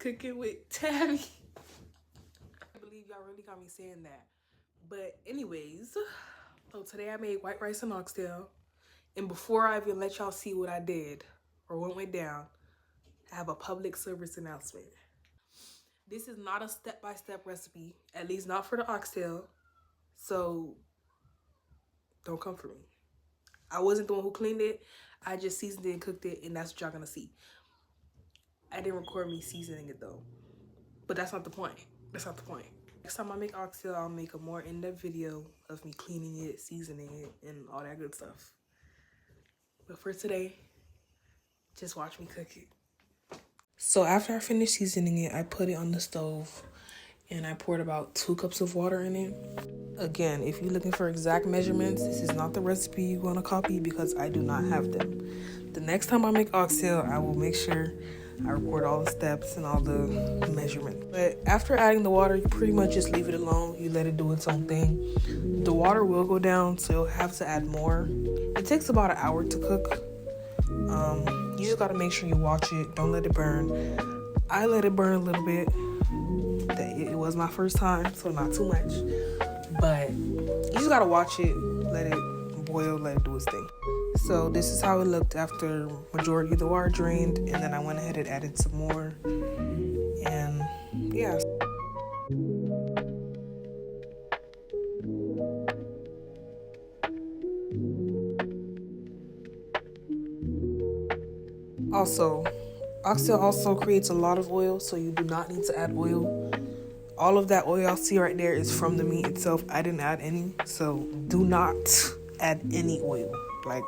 cooking with Tabby. I believe y'all really got me saying that. But anyways, so today I made white rice and oxtail. And before I even let y'all see what I did or what went down, I have a public service announcement. This is not a step-by-step recipe, at least not for the oxtail. So don't come for me. I wasn't the one who cleaned it. I just seasoned it and cooked it, and that's what y'all gonna see. I didn't record me seasoning it though. But that's not the point. That's not the point. Next time I make oxtail, I'll make a more in-depth video of me cleaning it, seasoning it, and all that good stuff. But for today, just watch me cook it. So after I finished seasoning it, I put it on the stove and I poured about 2 cups of water in it. Again, if you're looking for exact measurements, this is not the recipe you want to copy because I do not have them. The next time I make oxtail, I will make sure I record all the steps and all the measurements. But after adding the water, you pretty much just leave it alone. You let it do its own thing. The water will go down, so you'll have to add more. It takes about an hour to cook. You just gotta make sure you watch it. Don't let it burn. I let it burn a little bit. It was my first time, so not too much. But you just gotta watch it, let it boil, let it do its thing. So this is how it looked after majority of the water drained, and then I went ahead and added some more. And yeah. Also, oxtail also creates a lot of oil, so you do not need to add oil. All of that oil y'all see right there is from the meat itself. I didn't add any, so do not add any oil. Like,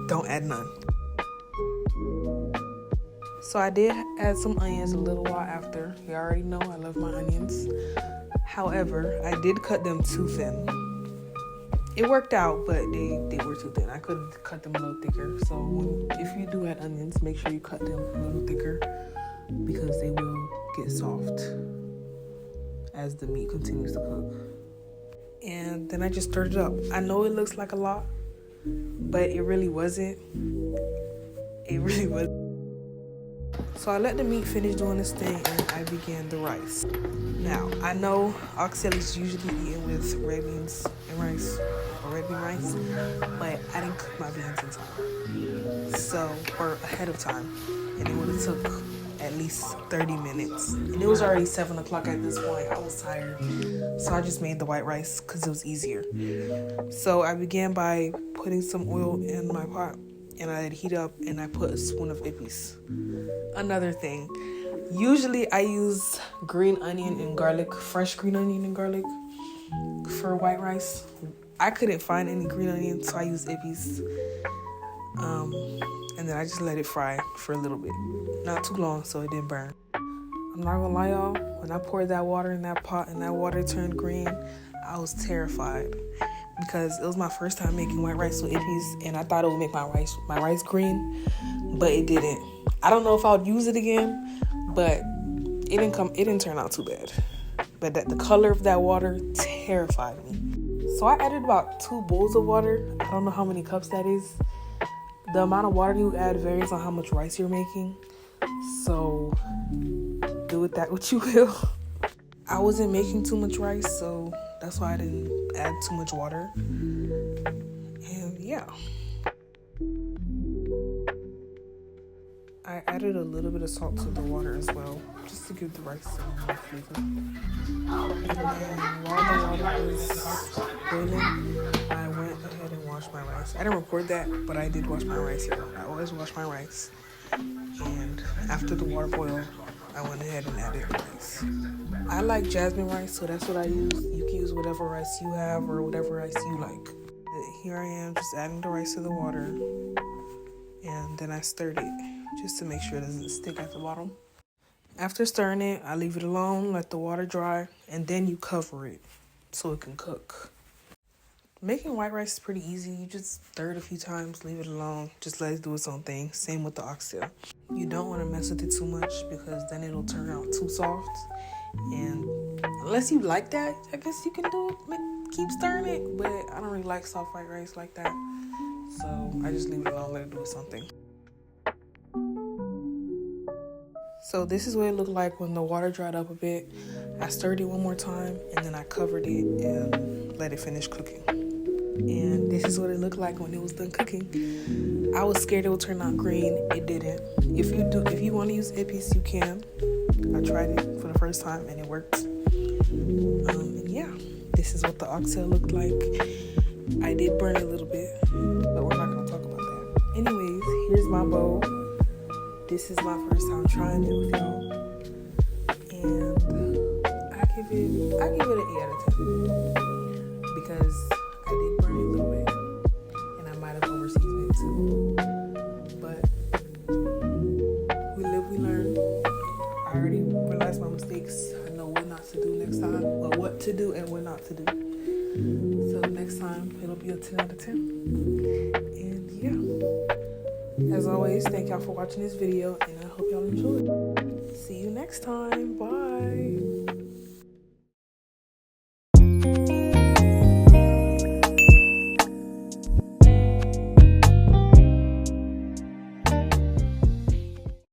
don't add none. So I did add some onions a little while after. You already know I love my onions. However, I did cut them too thin. It worked out, but they were too thin. I could have cut them a little thicker. So if you do add onions, make sure you cut them a little thicker because they will get soft as the meat continues to cook. And then I just stirred it up. I know it looks like a lot, but it really wasn't. It really wasn't. So I let the meat finish doing this thing and I began the rice. Now, I know oxtail is usually eaten with red beans and rice, or red bean rice, but I didn't cook my beans in time. So, or ahead of time. And it would have took at least 30 minutes. And it was already 7 o'clock at this point. I was tired. So I just made the white rice because it was easier. So I began by putting some oil in my pot and I let it heat up and I put a spoon of ippies. Another thing, usually I use green onion and garlic, fresh green onion and garlic for white rice. I couldn't find any green onion, so I used ippies. And then I just let it fry for a little bit. Not too long so it didn't burn. I'm not gonna lie, y'all. When I poured that water in that pot and that water turned green, I was terrified because it was my first time making white rice with ippies and I thought it would make my rice green, but it didn't. I don't know if I'll use it again, but it didn't turn out too bad. But the color of that water terrified me. So I added about 2 bowls of water. I don't know how many cups that is. The amount of water you add varies on how much rice you're making. So do with that what you will. I wasn't making too much rice, so that's why I didn't add too much water. And yeah. I added a little bit of salt to the water as well, just to give the rice some more flavor. And then while the water was boiling, I went ahead and washed my rice. I didn't record that, but I did wash my rice. I always wash my rice. And after the water boiled, I went ahead and added the rice. I like jasmine rice, so that's what I use. You can use whatever rice you have or whatever rice you like. Here I am just adding the rice to the water. And then I stirred it just to make sure it doesn't stick at the bottom. After stirring it, I leave it alone, let the water dry, and then you cover it so it can cook. Making white rice is pretty easy. You just stir it a few times, leave it alone, just let it do its own thing. Same with the oxtail. You don't want to mess with it too much because then it'll turn out too soft. And unless you like that, I guess you can do it, keep stirring it, but I don't really like soft white rice like that. So I just leave it alone, let it do its own thing. So this is what it looked like when the water dried up a bit. I stirred it one more time and then I covered it and let it finish cooking. And this is what it looked like when it was done cooking. I was scared it would turn out green. It didn't. If you want to use epice, you can. I tried it for the first time and it worked. And yeah, this is what the oxtail looked like. I did burn it a little bit, but we're not gonna talk about that. Anyways, here's my bowl. This is my first time trying it with y'all, and I give it an 8 out of 10 because I did burn it a little bit, and I might have overseasoned it too. But we live, we learn. I already realized my mistakes. I know what not to do next time, or what to do and what not to do. So next time it'll be a 10 out of 10. And yeah, as always, thank y'all for watching this video, and I hope y'all enjoyed. See you next time. Bye.